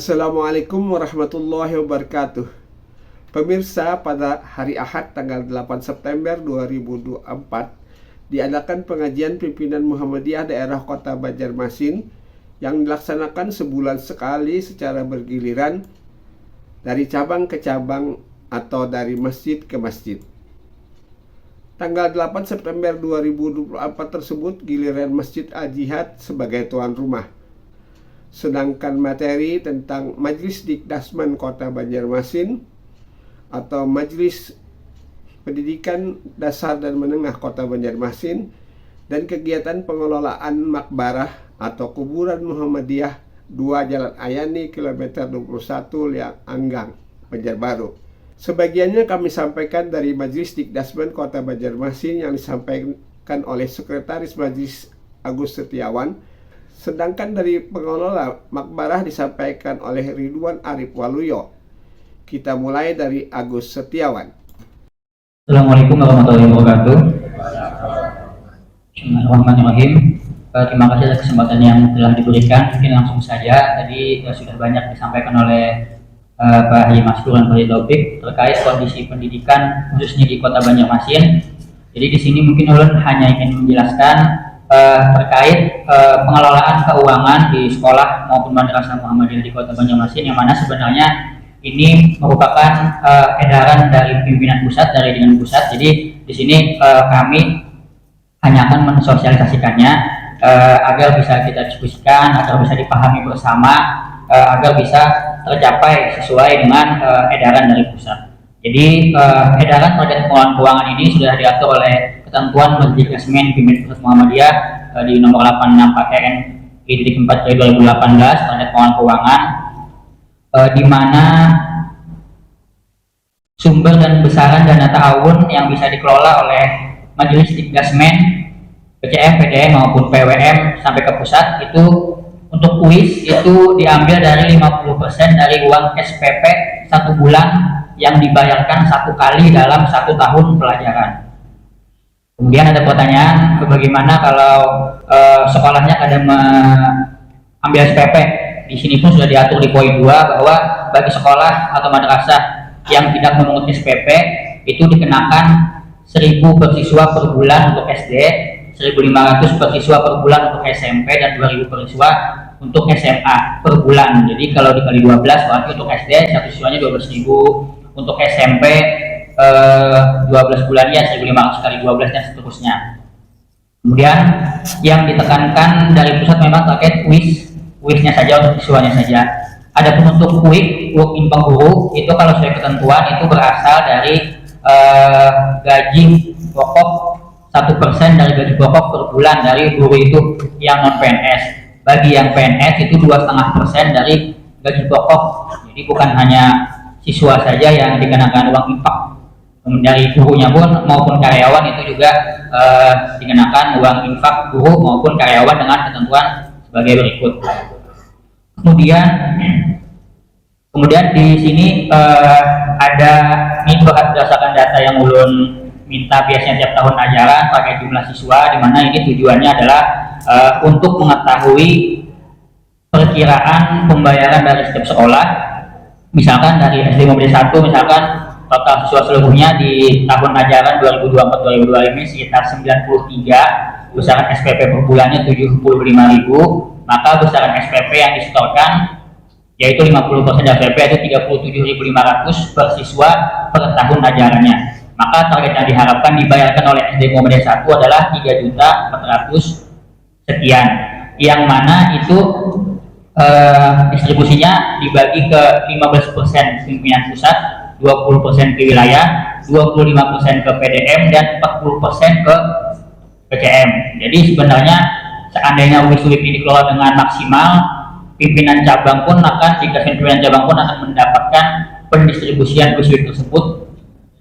Assalamualaikum warahmatullahi wabarakatuh. Pemirsa, pada hari Ahad tanggal 8 September 2024 diadakan pengajian pimpinan Muhammadiyah daerah Kota Banjarmasin yang dilaksanakan sebulan sekali secara bergiliran dari cabang ke cabang atau dari masjid ke masjid. Tanggal 8 September 2024 tersebut giliran Masjid Al-Jihad sebagai tuan rumah. Sedangkan materi tentang Majelis Dikdasmen Kota Banjarmasin atau Majelis Pendidikan Dasar dan Menengah Kota Banjarmasin dan kegiatan pengelolaan makbarah atau kuburan Muhammadiyah 2 Jalan Ayani kilometer 21 Liang Anggang, Banjarbaru. Sebagiannya kami sampaikan dari Majelis Dikdasmen Kota Banjarmasin yang disampaikan oleh Sekretaris Majelis Agus Setiawan. Sedangkan dari pengelola makbarah disampaikan oleh Ridwan Arif Waluyo. Kita mulai dari Agus Setiawan. Assalamualaikum warahmatullahi wabarakatuh. Bismillahirrahmanirrahim. Terima kasih atas kesempatan yang telah diberikan. Mungkin langsung saja, tadi sudah banyak disampaikan oleh Pak Haji Masrur dan Pak Taufik terkait kondisi pendidikan khususnya di Kota Banjarmasin. Jadi di sini mungkin ulun hanya ingin menjelaskan terkait pengelolaan keuangan di sekolah maupun madrasah Muhammadiyah di Kota Banjarmasin, yang mana sebenarnya ini merupakan edaran dari pimpinan pusat, dari Dingan Pusat. Jadi di sini kami hanya akan mensosialisasikannya agar bisa kita diskusikan, agar bisa dipahami bersama, agar bisa tercapai sesuai dengan edaran dari pusat. Jadi edaran terkait pengelolaan keuangan ini sudah diatur oleh ketentuan Majelis Dikdasmen Pimpinan Pusat Muhammadiyah di nomor 86 PN I.4 2018 terkait pengelolaan keuangan, di mana sumber dan besaran dana ta'awun yang bisa dikelola oleh Majelis Dikdasmen, PCM, PDM maupun PWM sampai ke pusat itu untuk UIS itu diambil dari 50% dari uang SPP 1 bulan yang dibayarkan 1 kali dalam 1 tahun pelajaran. Kemudian ada pertanyaan, bagaimana kalau sekolahnya ada mengambil SPP? Di sini pun sudah diatur di poin 2 bahwa bagi sekolah atau madrasah yang tidak memungut SPP itu dikenakan 1.000 per siswa per bulan untuk SD, 1.500 per siswa per bulan untuk SMP, dan 2.000 per siswa untuk SMA per bulan. Jadi kalau dikali 12 berarti untuk SD satu siswanya 12.000, untuk SMP 12 bulannya 1.500 kali 12 dan seterusnya. Kemudian yang ditekankan dari pusat memang terkait UIS-nya saja, untuk siswanya saja. Adapun untuk work in pengguru itu kalau sesuai ketentuan itu berasal dari gaji pokok 1% dari gaji pokok per bulan dari guru itu yang non PNS. Bagi yang PNS itu 2,5% dari gaji pokok. Jadi bukan hanya siswa saja yang dikenakan uang infak, dari gurunya pun maupun karyawan itu juga dikenakan uang infak guru maupun karyawan dengan ketentuan sebagai berikut. Kemudian di sini ada ini berdasarkan data yang ulun minta biasanya tiap tahun ajaran terkait jumlah siswa, di mana ini tujuannya adalah untuk mengetahui perkiraan pembayaran dari setiap sekolah. Misalkan dari SD Muhammadiyah 1, misalkan total siswa seluruhnya di tahun ajaran 2024-2025 ini sekitar 93, besaran SPP per bulannya 75.000, maka besaran SPP yang disetorkan yaitu 50% dari SPP yaitu 37.500 per siswa per tahun ajarannya. Maka target yang diharapkan dibayarkan oleh SD Muhammadiyah 1 adalah 3.400 sekian, yang mana itu distribusinya dibagi ke 15% pimpinan pusat, 20% ke wilayah, 25% ke PDM, dan 40% ke PCM. Jadi sebenarnya seandainya UIS ini dikelola dengan maksimal, pimpinan cabang pun akan mendapatkan pendistribusian UIS tersebut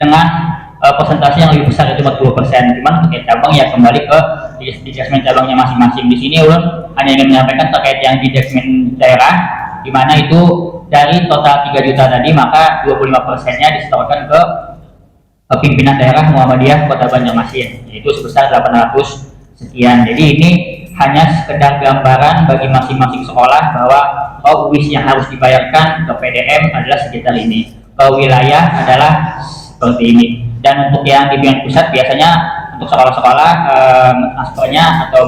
dengan persentase yang lebih besar, yaitu 40%. Cuman untuk cabang ya kembali ke Dikdasmen cabangnya masing-masing. Di sini ulun hanya ingin menyampaikan terkait yang Dikdasmen daerah, di mana itu dari total 3 juta tadi maka 25%-nya disetorkan ke pimpinan daerah Muhammadiyah Kota Banjarmasin, yaitu sebesar 800 sekian. Jadi ini hanya sekedar gambaran bagi masing-masing sekolah bahwa UIS yang harus dibayarkan ke PDM adalah sekitar ini, ke wilayah adalah seperti ini. Dan untuk yang di bimbingan pusat biasanya untuk sekolah-sekolah transfernya atau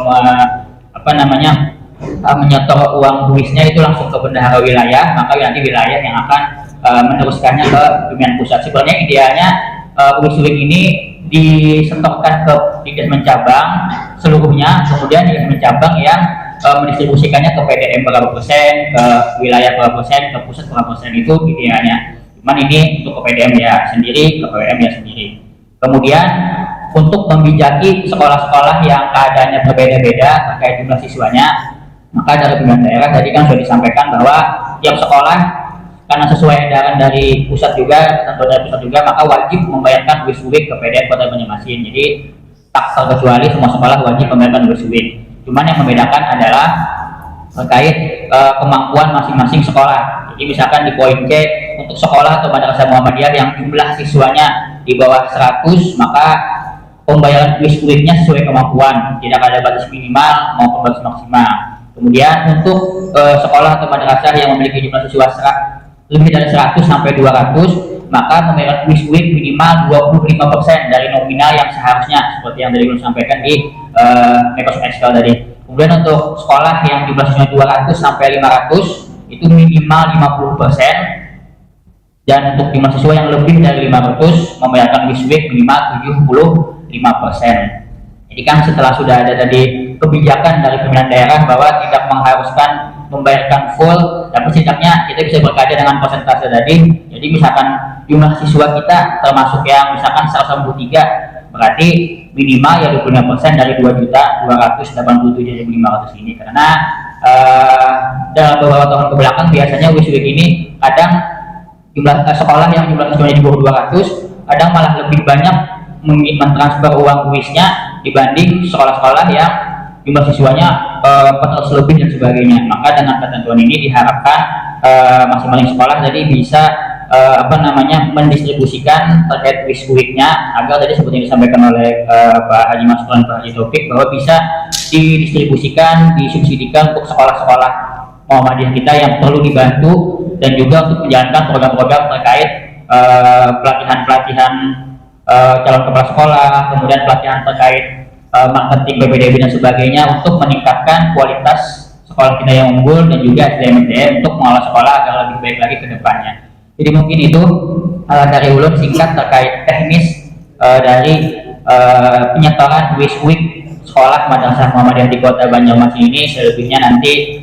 menyetor uang UIS-nya itu langsung ke bendahara wilayah, maka nanti wilayah yang akan meneruskannya ke bimbingan pusat. Sebenarnya idealnya UIS ini disetorkan ke Dikdasmen cabang seluruhnya, kemudian Dikdasmen cabang yang mendistribusikannya ke PDM berapa persen, ke wilayah berapa persen, ke pusat berapa persen, itu idealnya. Cuman ini untuk ke PDM ya sendiri, ke PDM ya sendiri. Kemudian untuk membijaki sekolah-sekolah yang keadaannya berbeda-beda terkait jumlah siswanya, maka dari pimpinan daerah tadi kan sudah disampaikan bahwa tiap sekolah karena sesuai edaran dari pusat juga, ketentuan dari pusat juga, maka wajib membayarkan UIS ke PDM Kota Banjarmasin. Jadi tak terkecuali semua sekolah wajib membayarkan UIS. Cuman yang membedakan adalah terkait kemampuan masing-masing sekolah. Jadi misalkan di poin C untuk sekolah atau madrasah Muhammadiyah yang jumlah siswanya di bawah 100, maka pembayaran UIS-nya sesuai kemampuan, tidak ada batas minimal maupun batas maksimal. Kemudian untuk sekolah atau madrasah yang memiliki jumlah siswa lebih dari 100 sampai 200, maka pembayaran UIS minimal 25% dari nominal yang seharusnya, seperti yang tadi belum sampaikan di Microsoft Excel tadi. Kemudian untuk sekolah yang jumlah siswa 200 sampai 500 itu minimal 50%, dan untuk jumlah siswa yang lebih dari 500 membayarkan UIS minimal 75%. Jadi kan setelah sudah ada tadi kebijakan dari pimpinan daerah bahwa tidak mengharuskan membayarkan full, tapi setidaknya kita bisa berkaca dengan persentase tadi. Jadi misalkan jumlah siswa kita termasuk yang misalkan 183, berarti minimal ya 25% dari 2.287.500 ini. Karena dalam beberapa tahun kebelakang biasanya UIS ini kadang jumlah sekolah yang jumlah siswanya di bawah 200 kadang malah lebih banyak mentransfer uang UIS-nya dibanding sekolah-sekolah yang jumlah siswanya 400 lebih dan sebagainya. Maka dengan ketentuan ini diharapkan masing-masing sekolah jadi bisa mendistribusikan terkait UIS-nya agar tadi seperti yang disampaikan oleh Pak Haji Maskulan, Pak Haji Taufik, bahwa bisa didistribusikan, disubsidikan untuk sekolah-sekolah Muhammadiyah kita yang perlu dibantu, dan juga untuk menjalankan program-program terkait pelatihan-pelatihan calon kepala sekolah, kemudian pelatihan terkait marketing BPDB dan sebagainya untuk meningkatkan kualitas sekolah kita yang unggul dan juga SDM untuk mengelola sekolah agar lebih baik lagi ke depannya. Jadi mungkin itu dari ulun singkat terkait teknis dari penyetoran UIS sekolah Madrasah Muhammadiyah di Kota Banjarmasin ini. Selebihnya nanti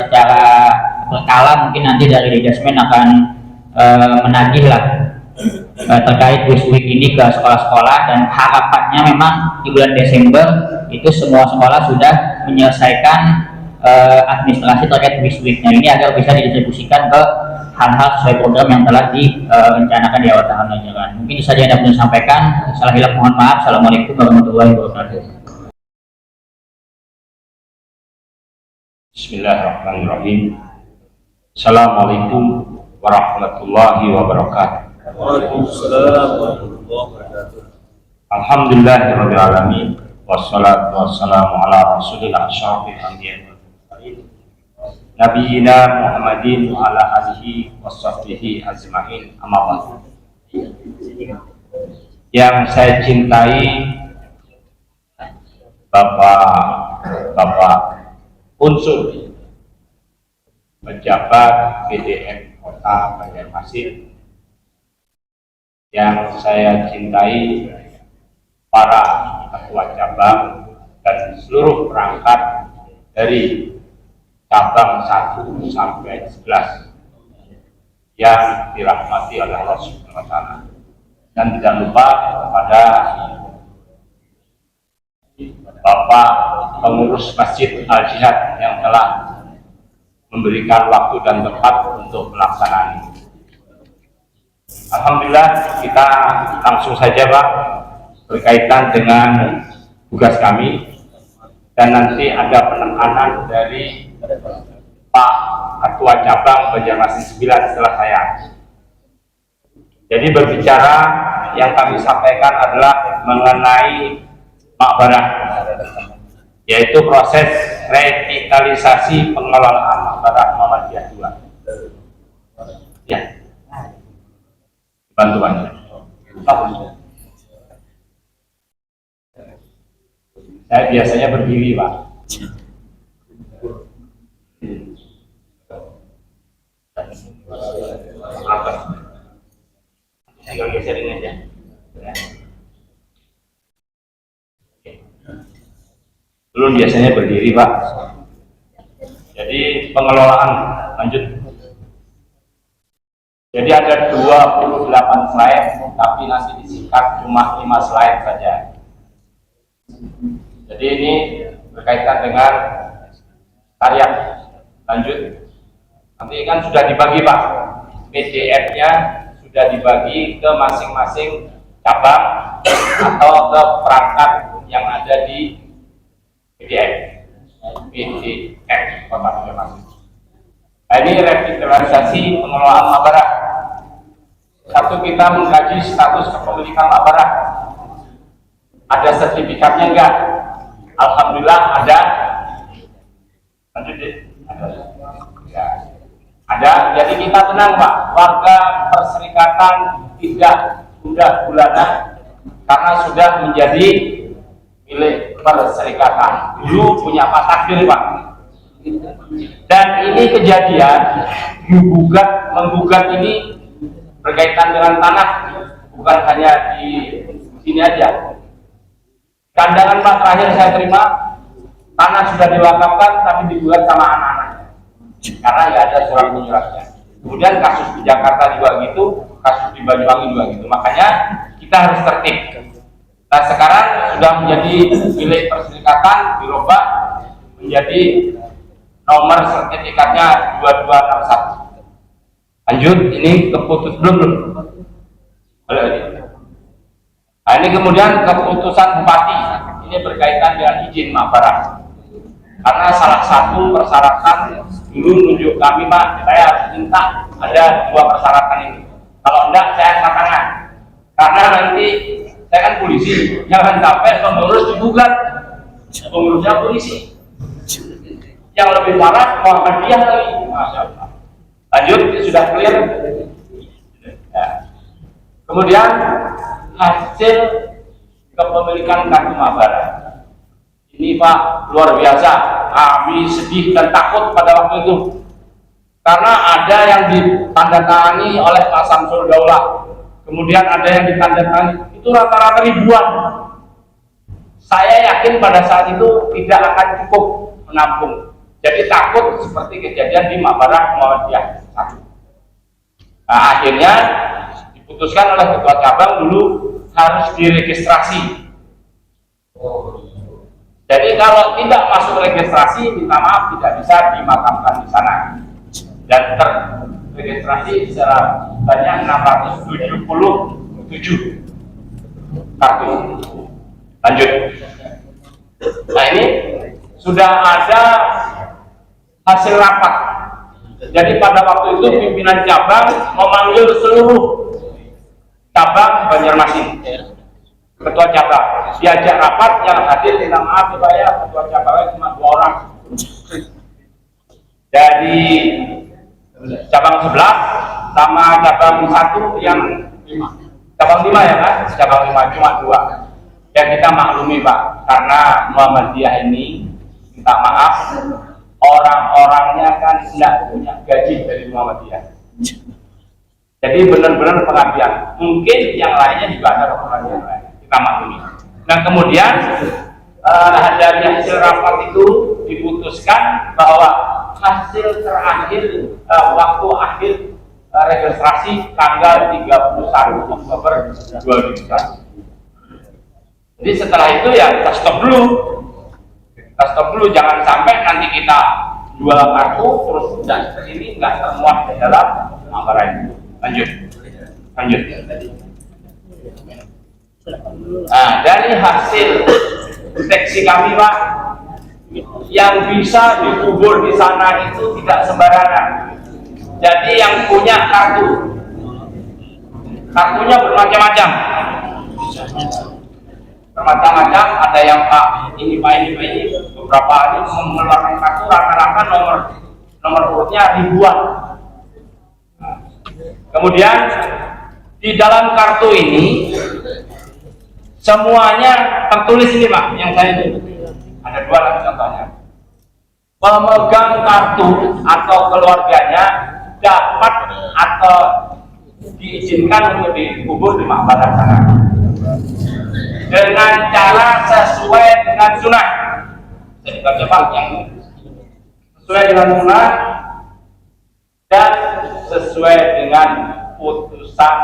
secara berkala mungkin nanti dari Dikdasmen akan menagih lah terkait UIS ini ke sekolah-sekolah, dan harapannya memang di bulan Desember itu semua sekolah sudah menyelesaikan administrasi terkait UIS-nya ini agar bisa didistribusikan ke hal-hal sesuai program yang telah direncanakan di awal tahun ajaran. Mungkin itu saja yang dapat saya sampaikan. Salah hilaf mohon maaf. Assalamualaikum warahmatullahi wabarakatuh. Bismillahirrahmanirrahim. Assalamualaikum warahmatullahi wabarakatuh. Waalaikumsalam warahmatullahi wabarakatuh. Alhamdulillahirabbil alamin, wassalatu wassalamu ala rasulillah asyrafil anbiya'i wal mursalin nabiyina Muhammadin wa ala alihi washabbihi ajmain. Amma ba'du. Yang saya cintai Bapak unsur pejabat PDM Kota Banjarmasin, yang saya cintai para ketua cabang dan seluruh perangkat dari cabang 1 sampai 11 yang dirahmati oleh Allah Subhanahu wa taala. Dan tidak lupa kepada Bapak pengurus Masjid Al-Jihad yang telah memberikan waktu dan tempat untuk pelaksanaan ini. Alhamdulillah, kita langsung saja Pak berkaitan dengan tugas kami, dan nanti ada penekanan dari Pak Ketua Cabang Banjarmasin 9 setelah saya. Jadi berbicara yang kami sampaikan adalah mengenai makbarah yaitu proses revitalisasi pengelolaan Maktabah Muhammadiyah 2. Ya, bantuan. Saya biasanya berdiri, Pak. Saya geserin aja. Belum biasanya berdiri, Pak. Jadi pengelolaan lanjut. Jadi ada 28 slide, tapi nanti disingkat cuma 5 slide saja. Jadi ini berkaitan dengan karya. Lanjut. Nanti kan sudah dibagi, Pak. PDF-nya sudah dibagi ke masing-masing cabang atau ke perangkat yang ada di PDF kota Banjarmasin. Nah, ini revitalisasi pengelolaan Mabarah. Satu, kita mengkaji status kepemilikan Mabarah. Ada sertifikatnya enggak? Alhamdulillah ada. Lanjut deh. Ya. Ada. Jadi kita tenang, Pak. Warga perserikatan tidak mudah bulanan karena sudah menjadi milik perserikatan. Dulu punya Pak Takdir, Pak. Dan ini kejadian menggugat ini berkaitan dengan tanah, bukan hanya di sini aja. Kandangan Pak terakhir saya terima, tanah sudah diwakafkan tapi digugat sama anak-anaknya karena nggak ada surat menyuratnya. Kemudian kasus di Jakarta juga gitu, kasus di Banyuwangi juga gitu. Makanya kita harus tertib. Nah, sekarang sudah menjadi milik perserikatan, dirubah menjadi nomor sertifikatnya 2261. Lanjut, ini keputus belum? Nah, ini kemudian keputusan bupati. Ini berkaitan dengan izin Mabarah. Karena salah satu persyaratan dulu nunjuk kami, Pak, saya harus minta ada 2 persyaratan ini. Kalau enggak, saya angkat tangan. Karena nanti saya kan polisi, jangan sampai pengurus digugat, pengurusnya polisi. Yang lebih parah Muhammadiyah lagi. Masya Allah. Lanjut, sudah clear. Ya. Kemudian hasil kepemilikan kartu Mabarah. Ini Pak luar biasa. Kami sedih dan takut pada waktu itu karena ada yang ditandatangani oleh Pak Samsul Daulah. Kemudian ada yang ditandatangani, itu rata-rata ribuan. Saya yakin pada saat itu tidak akan cukup menampung. Jadi takut seperti kejadian di Mabarah Muhammadiyah 1. Nah, akhirnya diputuskan oleh ketua cabang dulu harus diregistrasi. Jadi kalau tidak masuk registrasi, minta maaf tidak bisa dimakamkan di sana. Dan terregistrasi secara banyak 677 kartu. Lanjut. Nah, ini sudah ada hasil rapat. Jadi pada waktu itu pimpinan cabang memanggil seluruh cabang Banjarmasin. Ketua cabang diajak rapat, yang hadir minta maaf Pak ya, ketua cabangnya cuma 2 orang. Dari cabang 11 sama cabang 1 yang 5. Cabang 5 ya kan? Cabang 5 cuma 2. Ya kita maklumi Pak, karena Muhammadiyah ini minta maaf, orang-orangnya kan tidak punya gaji dari Muhammadiyah. Jadi benar-benar pengabdian. Mungkin yang lainnya juga ada pengabdian lain. Kita maklumi. Nah kemudian dari hasil rapat itu diputuskan bahwa hasil terakhir waktu akhir registrasi tanggal 31 Oktober 2021. Jadi setelah itu ya kita stop dulu. Kita stop dulu, jangan sampai nanti kita jual kartu terus dan ini nggak termuat di dalam Mabarah ini. Lanjut. Nah, dari hasil deteksi kami Pak, yang bisa dikubur di sana itu tidak sembarangan. Jadi yang punya kartunya bermacam-macam. bermacam-macam, ada yang Pak ini beberapa ini mengeluarkan kartu rata-rata nomor urutnya ribuan. Nah, kemudian di dalam kartu ini semuanya tertulis ini Pak, yang saya ini ada dua lagi contohnya. Pemegang kartu atau keluarganya dapat atau diizinkan untuk dikubur di makbarat sana dengan cara sesuai dengan sunnah. Jadi baca Pak, yang sesuai dengan sunnah dan sesuai dengan putusan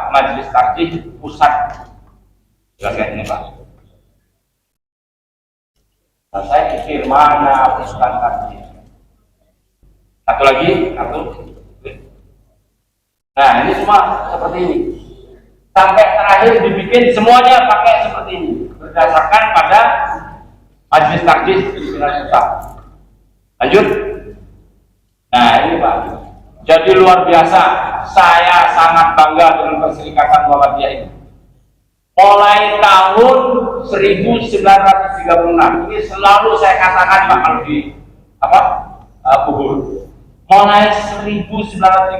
majelis takjih pusat. Jelaskan ini Pak. Nah, saya pikir mana putusan takjih. Satu lagi, satu. Nah, ini semua seperti ini. Sampai terakhir dibikin semuanya pakai seperti ini, berdasarkan pada majelis takjih pimpinan pusat. Lanjut. Nah, ini Pak. Jadi luar biasa. Saya sangat bangga dengan Perserikatan Muhammadiyah ini. Mulai tahun 1936 ini selalu saya katakan Pak kalau di kubur. Mulai 1936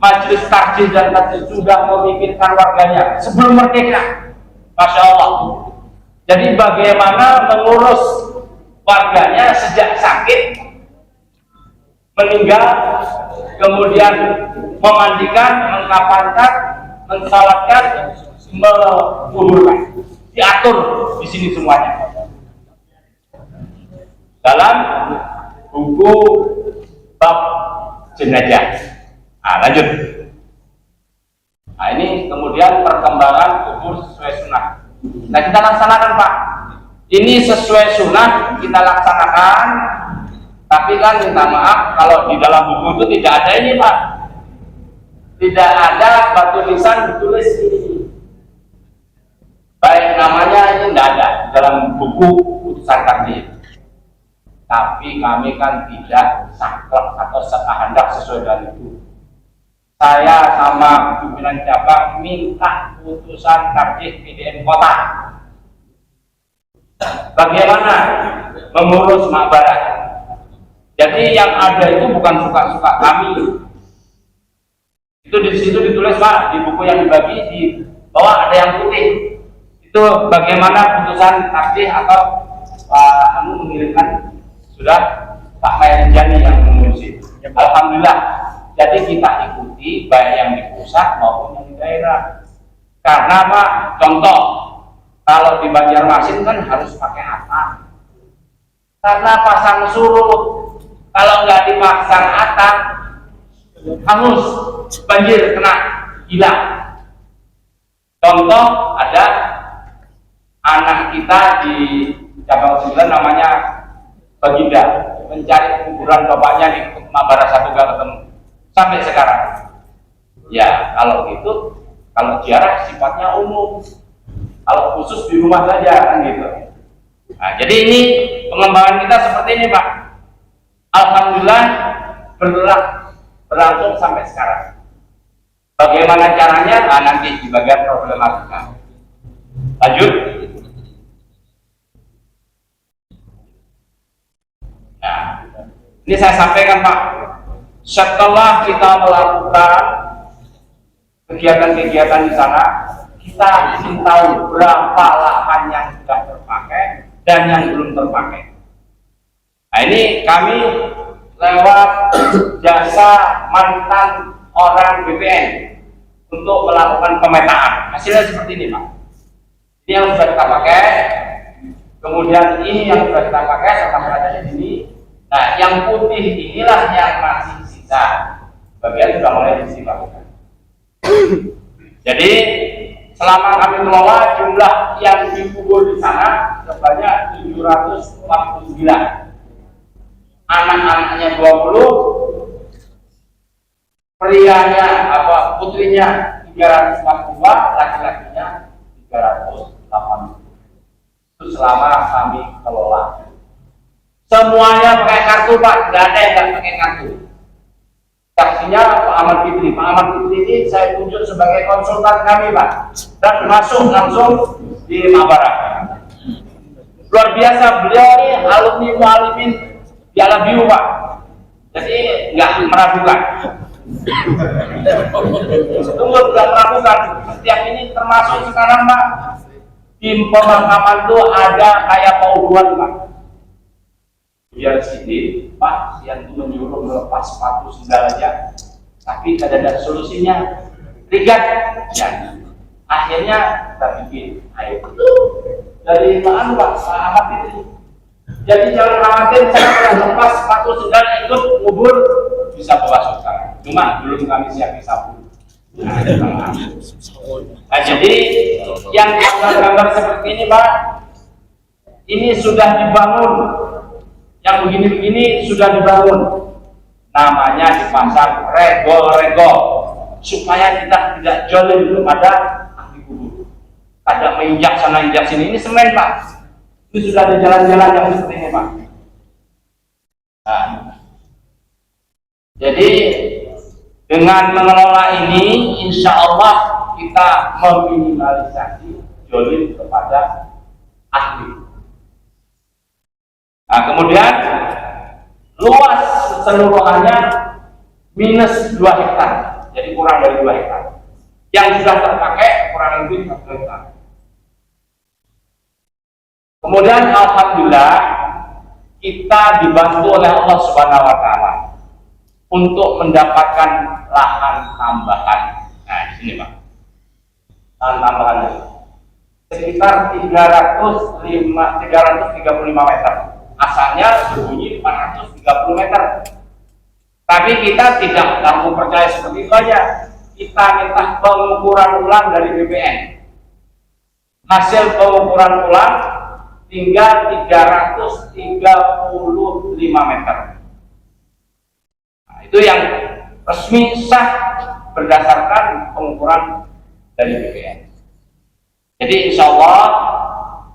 majelis takjih dan takjih sudah memikirkan warganya sebelum merdeka. Masya Allah. Jadi bagaimana mengurus warganya sejak sakit, meninggal, kemudian memandikan, mengkafankan, mensalatkan, menguburkan, diatur di sini semuanya dalam buku bab jenazah. Nah, lanjut. Nah, ini kemudian perkembangan kubur sesuai sunnah. Nah, kita laksanakan Pak. Ini sesuai sunnah kita laksanakan. Tapi kan minta maaf kalau di dalam buku itu tidak ada ini Pak. Tidak ada batu nisan ditulis ini. Baik namanya ini tidak ada di dalam buku putusan takjih. Tapi kami kan tidak saklek atau sekehendak sesuai dengan itu. Saya sama pimpinan cabang minta putusan takjih PDN kota. Bagaimana mengurus makbarat? Jadi yang ada itu bukan suka-suka kami. Itu di situ ditulis Pak, di buku yang dibagi di bawah ada yang putih. Itu bagaimana putusan takjih atau Pak mengirimkan sudah Pak Mairinjani yang mengurusi. Alhamdulillah. Jadi kita ikuti baik yang di pusat maupun yang di daerah. Karena Pak, contoh kalau di Banjarmasin kan harus pakai atap. Karena pasang surut. Kalau nggak dipasang atap, hangus, banjir, kena hilang. Contoh ada anak kita di cabang 9 namanya Baginda mencari kuburan bapaknya di Mabara satu gak ketemu sampai sekarang. Ya kalau gitu, kalau ziarah sifatnya umum, kalau khusus di rumah saja kan gitu. Nah, jadi ini pengembangan kita seperti ini Pak. Alhamdulillah berlangsung sampai sekarang. Bagaimana caranya? Nah, nanti di bagian problematika. Lanjut. Nah, ini saya sampaikan Pak. Setelah kita melakukan kegiatan-kegiatan di sana, kita ingin tahu berapa lahan yang sudah terpakai dan yang belum terpakai. Nah, ini kami lewat jasa mantan orang BPN untuk melakukan pemetaan. Hasilnya seperti ini Pak. Ini yang sudah kita pakai, kemudian ini yang sudah kita pakai serta berada di sini. Nah, yang putih inilah yang masih sisa. Bagian sudah mulai dilakukan. Jadi selama kami kelola jumlah yang dikubur di sana sebanyak 749. Anak-anaknya 20, prianya putrinya 342, laki-lakinya 380. Itu selama kami kelola. Semuanya pakai kartu Pak, nggak ada yang nggak pakai kartu. Saksinya Pak Ahmad Fitri. Pak Ahmad Fitri ini saya tunjuk sebagai konsultan kami, Pak, dan masuk langsung di Mabarah. Luar biasa, beliau ini alumni mualimin di Alabiu, Pak. Jadi nggak meragukan. Tunggu, nggak meragukan. Setiap ini termasuk sekarang, Pak, tim pemakaman itu ada kayak pauduan, Pak. Biar sini, Pak, yang menyuruh melepas sepatu sendal aja, tapi tidak ada solusinya. Rigat, ya. Akhirnya kita bikin air dari mana, Pak? Ahmad ini. Jadi jangan khawatir, saya pernah lepas sepatu sendal ikut ngubur bisa bawa sekarang. Cuma belum kami siap sapu. Nah, jadi yang gambar-gambar seperti ini, Pak, ini sudah dibangun. Yang begini-begini sudah dibangun. Namanya dipasang rego-rego supaya kita tidak jolim kepada ahli kubur. Kadang menginjak sana injak sini. Ini semen, Pak. Itu sudah ada jalan-jalan yang seperti ini, Pak. Nah, jadi dengan mengelola ini, insya Allah kita meminimalisasi jolim kepada ahli. Nah, kemudian luas keseluruhannya minus 2 hektar, jadi kurang dari 2 hektar. Yang sudah terpakai kurang lebih 1 hektar. Kemudian alhamdulillah kita dibantu oleh Allah Subhanahu wa taala untuk mendapatkan lahan tambahan. Nah, di sini, Pak. Lahan tambahan sekitar 335 meter. Asalnya berbunyi 430 meter. Tapi kita tidak langsung percaya seperti itu aja. Kita minta pengukuran ulang dari BPN. Hasil pengukuran ulang tinggal 335 meter. Nah, itu yang resmi sah berdasarkan pengukuran dari BPN. Jadi insya Allah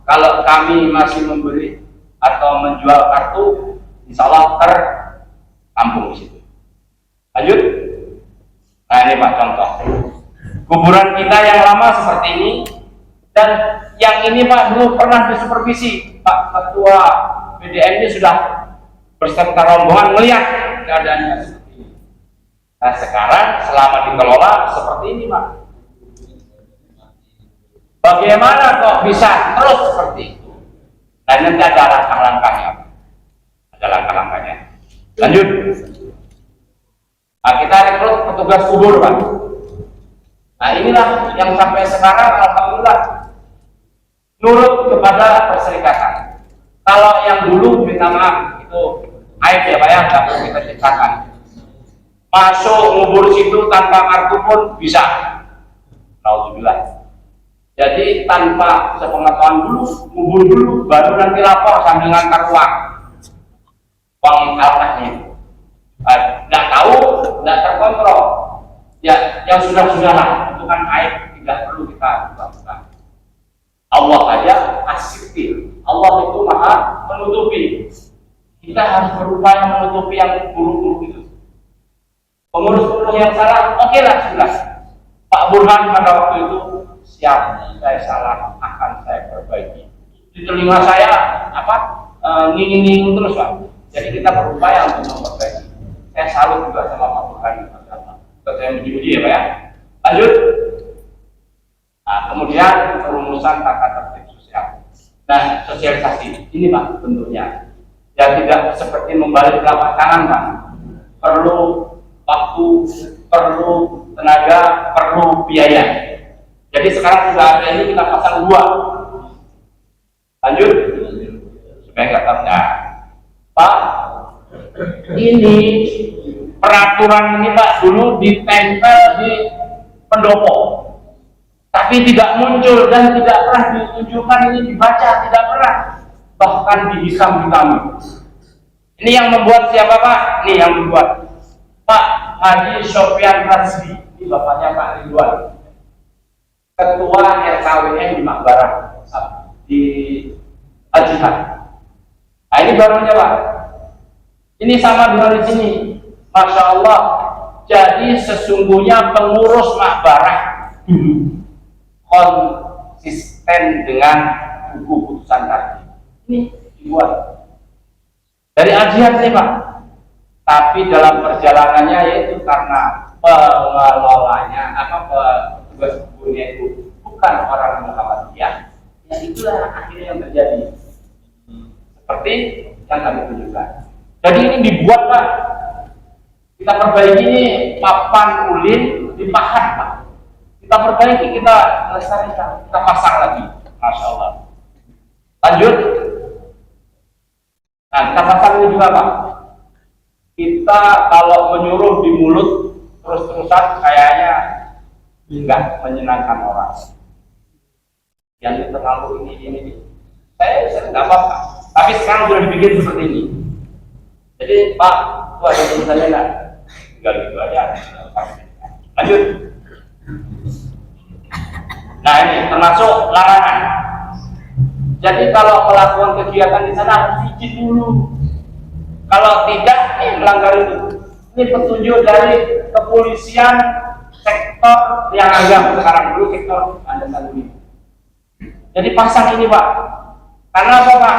kalau kami masih memberi atau menjual kartu, insya Allah tertampung di situ. Lanjut. Nah, ini Pak contoh. Kuburan kita yang lama seperti ini, dan yang ini Pak dulu pernah disupervisi. Pak Ketua BDN ini sudah berserta rombongan melihat keadaannya seperti ini. Nah, sekarang selama dikelola seperti ini, Pak. Bagaimana kok bisa terus seperti itu? Dan nanti ada langkah-langkahnya. Ada langkah-langkahnya. Lanjut. Nah, kita rekrut petugas kubur, Pak. Nah, inilah yang sampai sekarang alhamdulillah nurut kepada perserikatan. Kalau yang dulu minta maaf itu aib ya, Pak, ya, nggak perlu kita ceritakan. Masuk ngubur situ tanpa kartu pun bisa. Alhamdulillah. Jadi tanpa sepengetahuan dulu, ngubur dulu, baru nanti lapor sambil ngantar uang alkahnya. Nggak tahu, nggak terkontrol. Ya, yang sudah-sudahlah, itu kan aib, tidak perlu kita lakukan. Allah aja asifir. Allah itu maha menutupi. Kita harus berupaya menutupi yang buruk-buruk itu. Pengurus-pengurus yang salah, oke lah, sudah. Pak Burhan pada waktu itu siap, saya salah, akan saya perbaiki. Di telinga saya ngingin-ngingin terus, Pak. Jadi kita berupaya untuk memperbaiki. Saya salut juga sama Pak Burhan. Saya muji-muji ya, Pak, ya. Lanjut. Nah, kemudian perumusan tata tertib sosial. Nah, sosialisasi ini, Pak, bentuknya. Ya tidak seperti membalik telapak tangan, Pak. Perlu waktu, perlu tenaga, perlu biaya. Jadi sekarang sudah ada ini, kita pasang 2. Lanjut. Supaya nggak ternyata. Pak, ini peraturan ini, Pak, dulu ditempel di pendopo, tapi tidak muncul dan tidak pernah ditunjukkan, ini dibaca, tidak pernah, bahkan dihitam-hitam. Ini yang membuat siapa, Pak? Ini yang membuat Pak Haji Sofyan Rasdi, ini bapaknya Pak Ridwan, Ketua RKWN di Makbarah di Al-Jihad. Nah, ini barangnya, Pak. Ini sama dengan di sini. Masya Allah, Jadi sesungguhnya pengurus makbarah dulu konsisten dengan buku putusan tadi. Ini dibuat dari ajian nih Pak. Tapi dalam perjalanannya yaitu karena pengelolanya petugas kebunnya itu bukan orang Muhammadiyah, ya itulah akhirnya yang terjadi seperti yang kami tunjukkan. Jadi ini dibuat Pak, kita perbaiki ini papan ulin dipahat Pak, kita perbaiki, kita lestarikan, kita pasang lagi, Masya Allah. Lanjut, nah kita pasang ini juga Pak. Kita kalau menyuruh di mulut terus-terusan kayaknya enggak menyenangkan orang. Yang terlalu ini. Saya enggak apa-apa. Tapi sekarang sudah dibikin seperti ini. Jadi Pak, itu ada tulisannya enggak? Tinggal gitu aja. Lanjut. Nah ini termasuk larangan. Jadi kalau melakukan kegiatan di sana harus izin dulu. Kalau tidak, melanggar itu. Ini petunjuk dari kepolisian sektor yang agam sekarang, dulu sektor Andasan ini. Jadi pasang ini Pak. Karena apa Pak?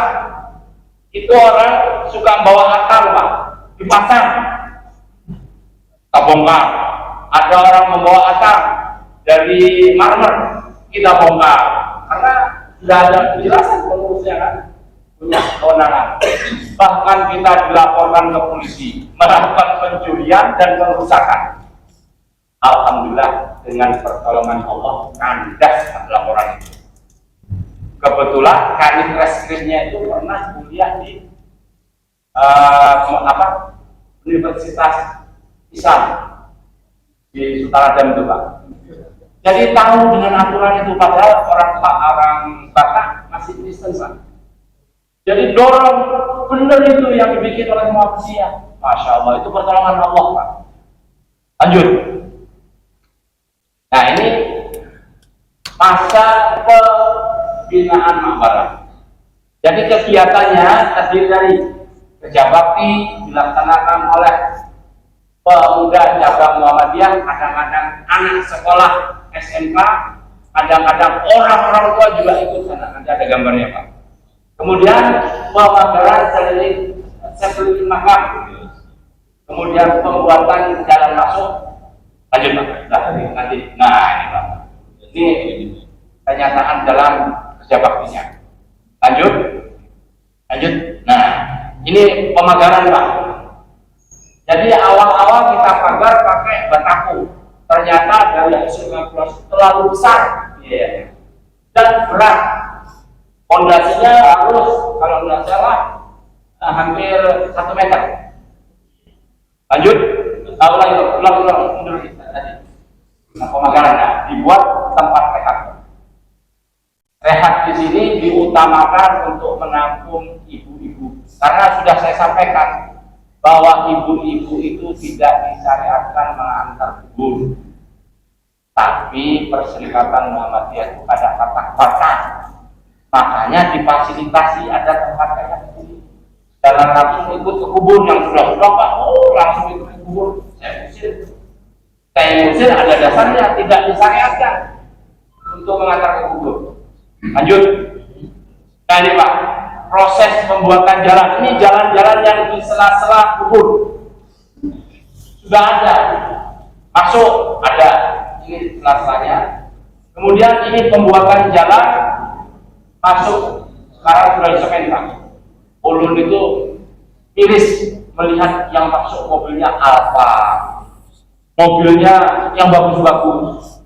Itu orang suka bawa akar Pak, dipasang. Kita bongkar. Ada orang membawa akar dari marmer, kita bongkar. Karena sudah ada penjelasan pengurusnya kan, punya kewenangan. Bahkan kita dilaporkan ke polisi melakukan pencurian dan perusakan. Alhamdulillah dengan pertolongan Allah kandas laporan itu. Kebetulan Kanit Reskrimnya itu pernah kuliah di Universitas Islam di Sutaradam itu Pak. Jadi tahu dengan aturan itu, padahal orang Batak masih Kristen Pak. Jadi dorong benar itu yang dibikin oleh manusia. Masya Allah, itu pertolongan Allah Pak. Lanjut. Nah ini masa pembinaan makbarah. Jadi kegiatannya terdiri dari kerja bakti dilaksanakan oleh pemuda cabang Muhammadiyah, kadang-kadang anak sekolah SMK, kadang-kadang orang tua juga ikut sana. Nanti ada gambarnya Pak. Kemudian pemagaran seliling makam, kemudian pembuatan jalan masuk. Lanjut Pak, nanti. Nah ini Pak, ini kenyataan dalam kerja baktinya. Lanjut. Nah ini pemagaran Pak. Jadi awal-awal kita pagar pakai bataku, ternyata dari hasil kalkulasi terlalu besar, dan berat. Pondasinya harus, kalau nggak salah, hampir 1 meter. Lanjut, ulang mundur kita tadi. Nah, pemagaran dibuat tempat rehat. Rehat di sini diutamakan untuk menampung ibu-ibu, karena sudah saya sampaikan bahwa ibu-ibu itu tidak disyariatkan mengantar kubur. Tapi Perserikatan Muhammadiyah itu ada batas. Makanya difasilitasi ada tempat kayak ini. Jangan langsung ikut ke kubur yang sudah Pak. Langsung ikut ke kubur. Saya usir ada dasarnya, tidak disyariatkan untuk mengantar ke kubur. Lanjut. Nah ini Pak, proses pembuatan jalan ini jalan-jalan yang di sela-sela kubur sudah ada. Masuk ada ini sela-selanya. Kemudian ini pembuatan jalan masuk, sekarang sudah disemen Pak. Ulun itu iris melihat yang masuk mobilnya Alfa, mobilnya yang bagus-bagus,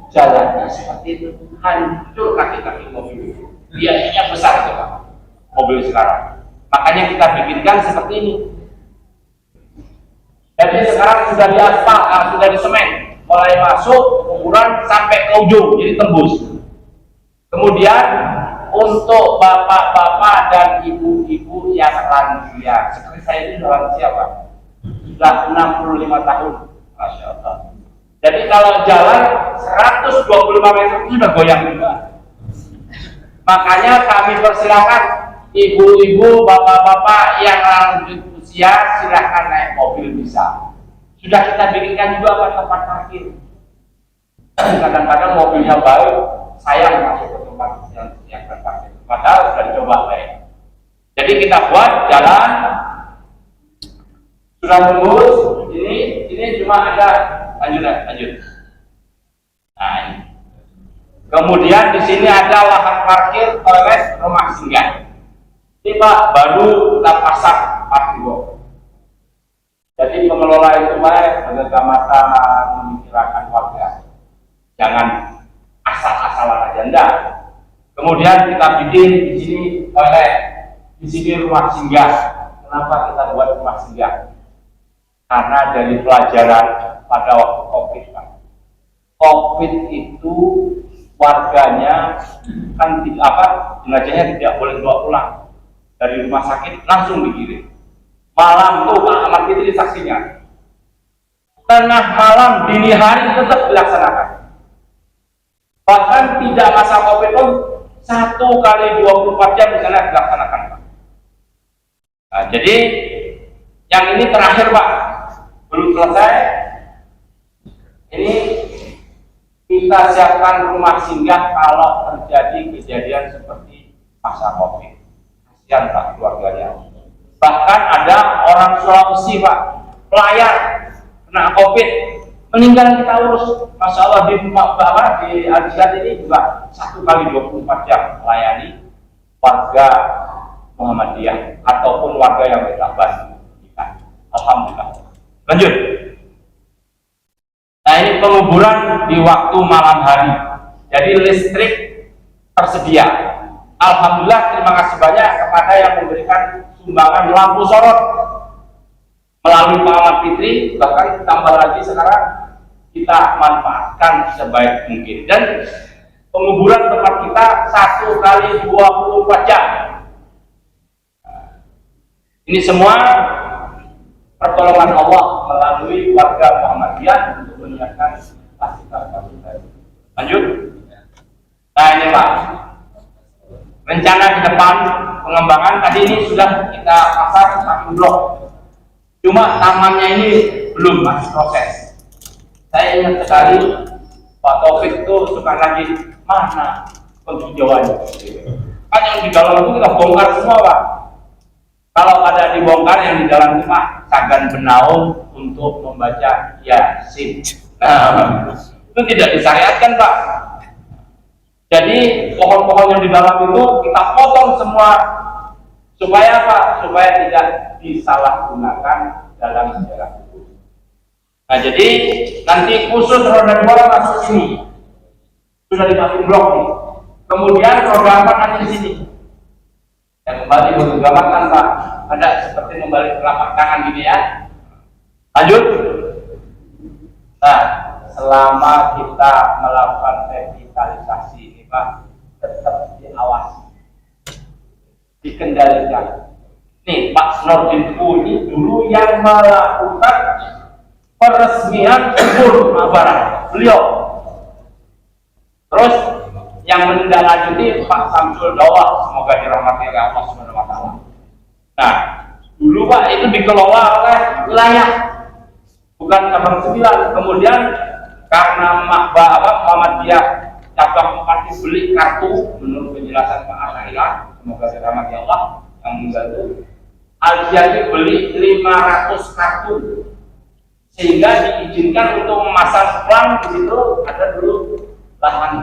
jalannya seperti itu, hancur kaki-kaki mobil itu. Biayanya besar itu Pak, mobil sekarang. Makanya kita bikinkan seperti ini. Jadi sekarang sudah diaspal, sudah disemen, mulai masuk kuburan sampai ke ujung, jadi tembus. Kemudian untuk bapak-bapak dan ibu-ibu yang lansia, seperti saya ini lansia Pak, sudah 65 tahun, Masya Allah. Jadi kalau jalan 125 meter itu sudah goyang juga. Makanya kami persilakan ibu-ibu, bapak-bapak yang lanjut usia silahkan naik mobil bisa. Sudah kita bikinkan juga kan tempat parkir. Kadang-kadang mobilnya baik, sayang masuk ke tempat yang terparkir. Padahal sudah dicoba baik. Jadi kita buat jalan sudah tembus. Ini cuma ada lanjut. Nah ini. Kemudian di sini ada lahan parkir toilet rumah singgah. Ini Pak baru kita pasang parkir. Jadi pengelola itu baik, mengamatan, memikirkan warga. Jangan asal-asalan aja, enggak. Kemudian kita bikin di sini toilet, di sini rumah singgah. Kenapa kita buat rumah singgah? Karena dari pelajaran pada waktu COVID, Pak. COVID itu warganya kan jenazahnya tidak boleh dibawa pulang dari rumah sakit, langsung dikirim. Malam tuh Pak Ahmad Fitri saksinya. Tengah malam, dini hari tetap dilaksanakan. Bahkan tidak masa COVID pun 1 kali 24 jam misalnya dilaksanakan, Pak. Nah, jadi yang ini terakhir, Pak, belum selesai. Ini kita siapkan rumah singgah kalau terjadi kejadian seperti masa COVID. Kasihan Pak keluarganya. Bahkan ada orang Sulawesi, Pak, pelayar kena COVID, meninggal kita urus. Masya Allah di Al-Jihad ini juga 1 kali 24 jam melayani warga Muhammadiyah ataupun warga yang kita bantu. Alhamdulillah. Lanjut. Nah ini penguburan di waktu malam hari. Jadi listrik tersedia. Alhamdulillah, terima kasih banyak kepada yang memberikan sumbangan lampu sorot melalui Pak Ahmad Fitri. Bahkan tambah lagi sekarang kita manfaatkan sebaik mungkin. Dan penguburan tempat kita 1 kali 24 jam. Ini semua pertolongan Allah melalui warga Muhammadiyah untuk menyiapkan fasilitas. Lanjut. Nah ini Pak, rencana ke depan pengembangan tadi ini sudah kita pasang 1 blok. Cuma tamannya ini belum, masih proses. Saya ingat sekali Pak Taufik itu suka lagi mana penghijauannya. Kan yang di dalam itu kita bongkar semua, Pak. Kalau ada dibongkar yang di dalam rumah sagan benaung untuk membaca Yasin. Nah, itu tidak disyariatkan, Pak. Jadi pohon-pohon yang di dalam itu kita potong semua supaya apa? Supaya tidak disalahgunakan dalam sejarah. Nah, jadi nanti khusus roda 2 masuk sini. Sudah dikasih blok nih. Kemudian roda 4 nanti di sini. Dan kembali bergambarkan Pak, ada seperti membalik telapak tangan gini ya. Lanjut. Nah, selama kita melakukan revitalisasi ini Pak, tetap diawasi, dikendalikan. Nih Pak Nurdin ini dulu yang melakukan peresmian kubur Mabarah, beliau. Terus yang menindaklanjuti Pak Samsul Dawah, semoga dirahmati oleh Allah Subhanahu wa taala. Nah, dulu Pak itu dikelola oleh wilayah, bukan cabang 9. Kemudian karena Muhammadiyah cabang 4 beli kartu menurut penjelasan Pak Al-Ailah, semoga dirahmati Allah yang membantu. Al-Jihad beli 500 kartu sehingga diizinkan untuk memasang pelang. Di situ ada dulu lahan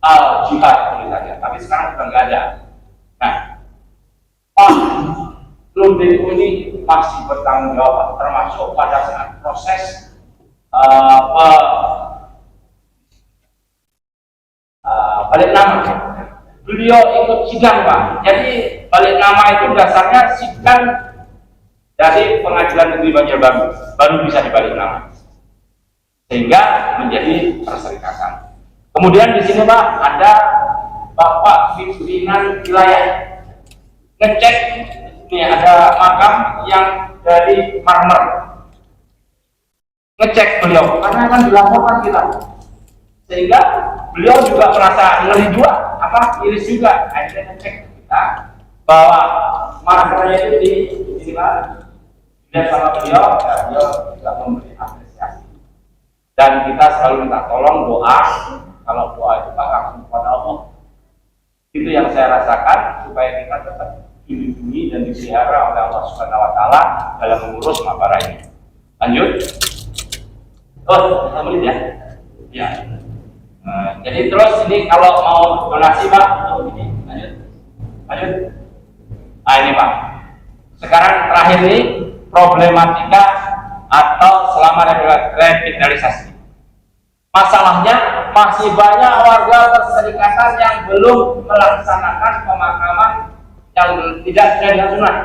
Al-Jihad tulisannya, tapi sekarang sudah nggak ada. Nah, Pak Nurdin ini masih bertanggung jawab, termasuk pada saat proses balik nama. Beliau ikut sidang Pak. Jadi balik nama itu dasarnya sidang dari Pengadilan Negeri Banjarbaru, baru bisa dibalik nama, sehingga menjadi perserikatan. Kemudian di sini Pak ada Bapak pimpinan wilayah ngecek. Ini ada makam yang dari marmer. Ngecek beliau karena akan dilaporkan kita, sehingga beliau juga merasa ngeri juga, iris juga. Akhirnya ngecek kita bahwa marmernya itu di Dia sama beliau, ya beliau juga memberi apresiasi. Dan kita selalu minta tolong doa. Kalau doa itu Pak langsung kepada Allah. Itu yang saya rasakan supaya kita tetap dilindungi dan dipelihara oleh Allah Subhanahu Wa Taala dalam mengurus masalah ini. Lanjut. Oh, 1 menit ya. Ya. Jadi terus ini kalau mau donasi Pak, ini lanjut. Nah ini Pak. Sekarang terakhir ini problematika atau selama revitalisasi. Masalahnya masih banyak warga perserikatan yang belum melaksanakan pemakaman yang tidak dengan sunnah.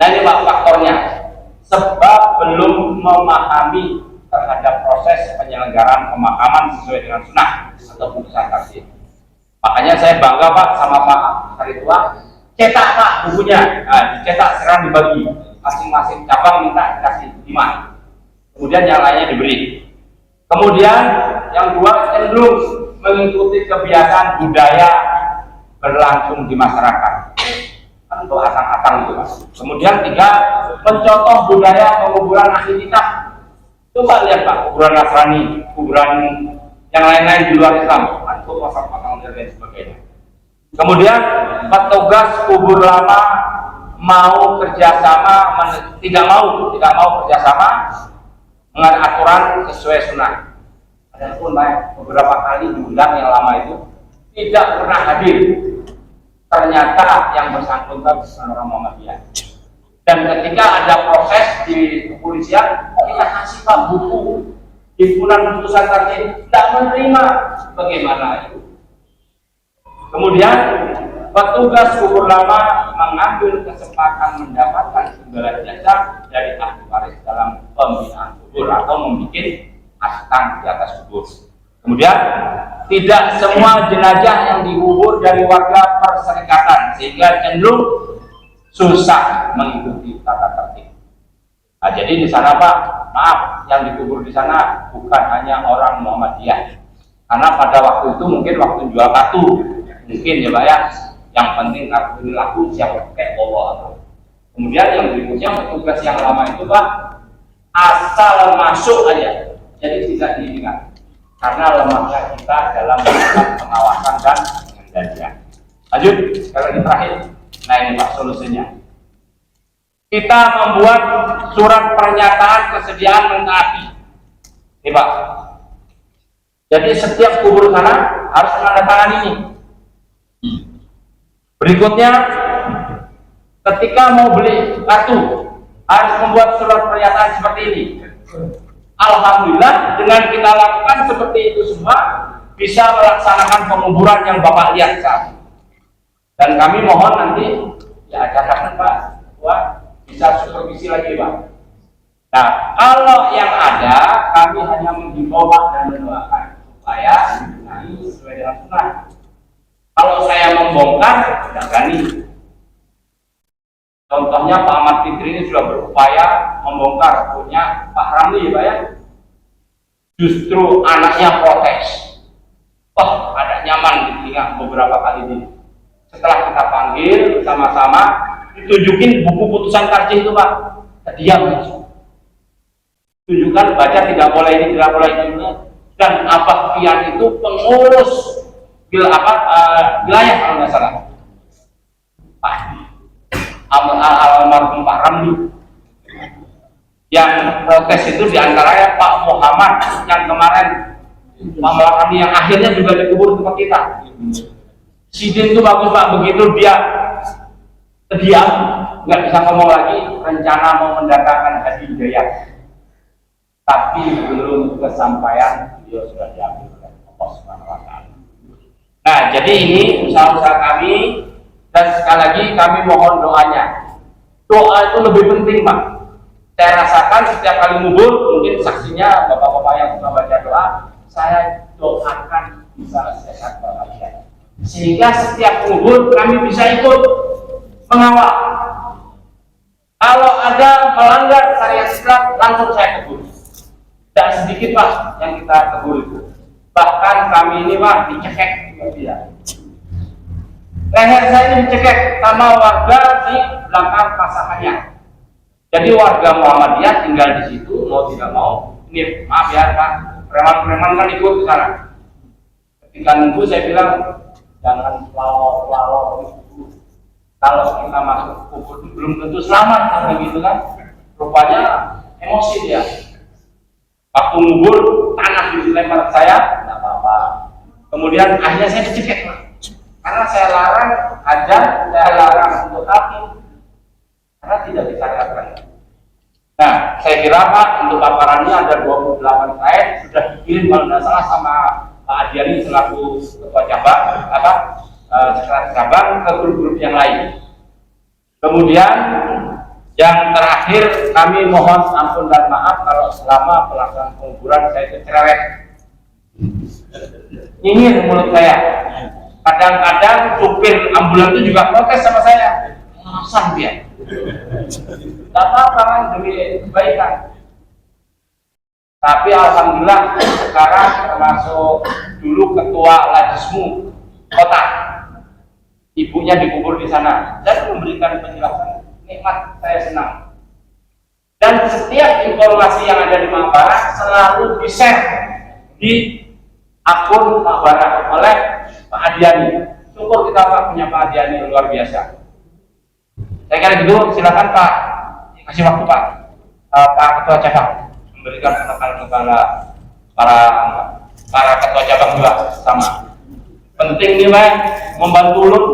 Nah ini Pak faktornya, sebab belum memahami terhadap proses penyelenggaraan pemakaman sesuai dengan sunnah atau putusan taksir. Makanya saya bangga Pak sama Pak Haritua, cetak Pak bukunya, dicetak sekarang dibagi, masing-masing cabang minta dikasih 5, kemudian yang lainnya diberi. Kemudian yang 2 cenderung mengikuti kebiasaan budaya berlangsung di masyarakat, kan untuk akang-akang itu Pak. Kemudian 3, mencontoh budaya penguburan ahli kitab. Coba lihat Pak, kuburan Nasrani, kuburan yang lain-lain di luar Islam, untuk pasang-pasang dan lain sebagainya. Kemudian petugas kubur lama mau kerjasama, tidak mau kerjasama dengan aturan sesuai sunnah. Adapun beberapa kali diundang yang lama itu tidak pernah hadir. Ternyata yang bersangkutan orang Muhammadiyah. Dan ketika ada proses di kepolisian, kita kasih Pak buku himpunan putusan taksir, tidak menerima. Bagaimana itu? Kemudian petugas kubur lama mengambil kesempatan mendapatkan segala jasa dari ahli waris dalam pembinaan kubur atau membuat astang di atas kubur. Kemudian tidak semua jenazah yang dikubur dari warga perserikatan, sehingga cenderung susah mengikuti tata tertib. Nah, jadi di sana Pak, maaf, yang dikubur di sana bukan hanya orang Muhammadiyah, karena pada waktu itu mungkin waktu jual batu, mungkin ya Pak ya. Yang penting perilaku siapa pakai Allah. Kemudian yang berikutnya petugas yang lama itu Pak, asal masuk aja, jadi tidak diingat, karena lemahnya kita dalam melakukan pengawasan dan pengendalian. Lanjut, sekali lagi terakhir. Nah ini Pak solusinya. Kita membuat surat pernyataan kesediaan mentaati. Ini Pak. Jadi setiap kubur sana harus menandatangani ini. Berikutnya, ketika mau beli kartu harus membuat surat pernyataan seperti ini. Alhamdulillah dengan kita lakukan seperti itu semua bisa melaksanakan penguburan yang Bapak lihat saat. Dan kami mohon nanti ya catatan Pak, Wah, bisa supervisi lagi Pak. Nah, kalau yang ada kami hanya menghimbau Pak dan mendoakan supaya dibenahi sesuai dengan sunnah. Kalau saya membongkar, tidak berani. Contohnya Pak Ahmad Fitri ini sudah berupaya membongkar punya Pak Ramli Pak ya. Justru anaknya protes. Wah, ada nyaman di telinga beberapa kali ini. Setelah kita panggil bersama-sama, ditunjukin buku putusan taksir itu Pak, diam langsung. Tunjukkan baca tidak boleh ini, tidak boleh ini. Dan Abah Fian itu pengurus wilayah kalau nggak salah. Pak almarhum Pak Ramli. Yang protes itu diantaranya Pak Muhammad yang kemarin Pak Ramli yang akhirnya juga dikubur tempat kita. Sidin itu bagus Pak, begitu dia terdiam, nggak bisa ngomong lagi, rencana mau mendatangkan Haji Hidayat, tapi belum kesampaian, beliau sudah diambil oleh Allah Subhanahu Wa Taala. Nah, jadi ini usaha-usaha kami, dan sekali lagi kami mohon doanya. Doa itu lebih penting Pak. Saya rasakan setiap kali ngubur, mungkin saksinya bapak-bapak yang suka baca doa, saya doakan bisa sehat walafiat. Sehingga setiap kubur kami bisa ikut mengawal. Kalau ada melanggar syariat Islam, langsung saya tegur. Tidak sedikit Pak yang kita tegur itu. Bahkan kami ini Pak dicekek dia. Leher saya ini dicekek sama warga di belakang pasangannya. Jadi warga Muhammadiyah tinggal di situ, mau tidak mau, ini maaf ya Pak, preman-preman kan ikut ke sana. Ketika nunggu saya bilang, jangan lalau itu. Kalau kita masuk kubur belum tentu selamat, kan begitu kan? Rupanya emosi dia. Waktu ngubur, tanah dilempar ke saya, tidak apa-apa. Kemudian akhirnya saya dicekik, Pak. Karena saya larang ajar, saya larang untuk kaki, karena tidak disyariatkan. Nah, saya kira Pak, untuk paparannya ada 28 slide, sudah dikirim kalau tidak salah sama Pak Adiani selaku ketua cabang, sekretaris cabang ke grup-grup yang lain. Kemudian yang terakhir, kami mohon ampun dan maaf kalau selama pelaksanaan penguburan saya cerewet. Nyinyir mulut saya. Kadang-kadang supir ambulan itu juga protes sama saya. Ngosang dia. Tak apa-apa kan demi kebaikan. Tapi alhamdulillah sekarang termasuk dulu ketua Lajismu kota. Ibunya dikubur di sana dan memberikan penjelasan. Nikmat, saya senang. Dan setiap informasi yang ada di Makbarak selalu di-share di akun Makbarak oleh Pak Adiani. Syukur kita Pak punya Pak Adiani luar biasa. Saya kira gitu, silakan Pak. Kasih waktu Pak. Pak Ketua Cabang memberikan penekanan kepada para Ketua Cabang juga sama. Penting nih Pak, membantu ulun.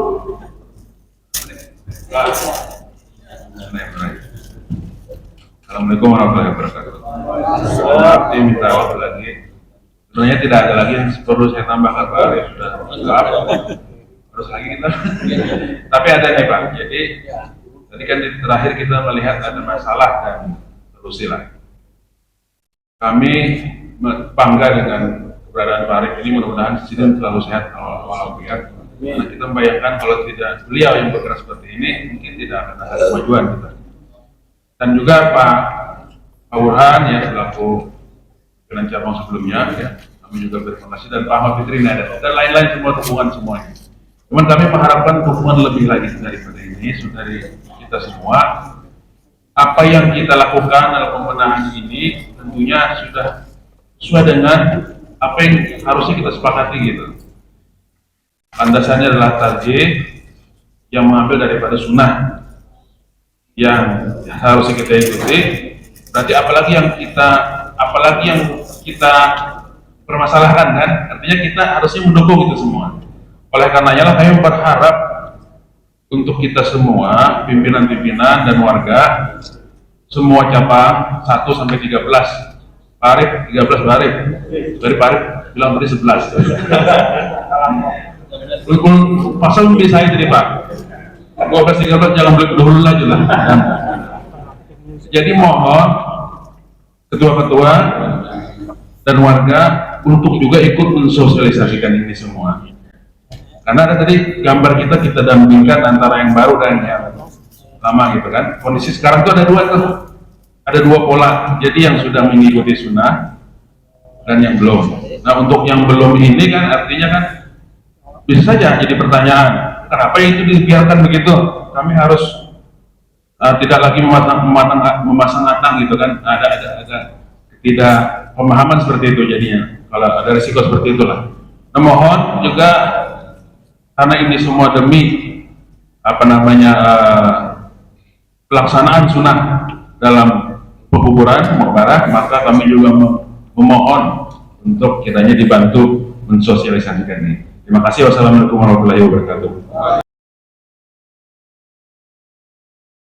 Assalamualaikum warahmatullahi wabarakatuh. Seperti minta waktu lagi. Sebenarnya tidak ada lagi yang perlu saya tambahkan Pak. Ya sudah lengkap. Terus lagi kita. Tapi ada nih Pak. Jadi tadi kan di terakhir kita melihat ada masalah dan solusi lah. Kami bangga dengan keberadaan Pak Arif ini. Mudah-mudahan sidang selalu sehat walafiat. Nah, kita membayangkan kalau tidak beliau yang bergerak seperti ini, mungkin tidak akan ada kemajuan kita. Dan juga Pak Burhan ya selaku pimpinan cabang sebelumnya ya, kami juga berterima kasih, dan Pak Ahmad Fitri dan lain-lain semua dukungan semuanya. Cuman kami mengharapkan dukungan lebih lagi daripada ini, dari kita semua. Apa yang kita lakukan dalam pembenahan ini tentunya sudah sesuai dengan apa yang harusnya kita sepakati gitu. Landasannya adalah tarjih yang mengambil daripada sunnah yang harusnya kita ikuti. Berarti apalagi yang kita permasalahkan kan, artinya kita harusnya mendukung itu semua. Oleh karenanya lah kami berharap untuk kita semua, pimpinan-pimpinan dan warga, semua cabang 1 sampai 13. Pak Arif 13 Pak Arif. Dari Pak Arif bilang tadi 11. Pasal di saya tadi Pak. 12-13 jangan beli dulu aja lah. Jadi mohon ketua-ketua dan warga untuk juga ikut mensosialisasikan ini semua. Karena ada tadi gambar kita dampingkan antara yang baru dan yang lama gitu kan. Kondisi sekarang tuh ada dua pola. Jadi yang sudah mengikuti sunnah dan yang belum. Nah untuk yang belum ini kan artinya kan bisa saja jadi pertanyaan, kenapa itu dibiarkan begitu? Kami harus tidak lagi memasang atang gitu kan. Ada tidak pemahaman seperti itu jadinya. Kalau ada risiko seperti itulah. Nah, mohon juga karena ini semua demi pelaksanaan sunnah dalam penguburan Makbarak, maka kami juga memohon untuk kiranya dibantu mensosialisasikan ini. Terima kasih. Wassalamualaikum warahmatullahi wabarakatuh.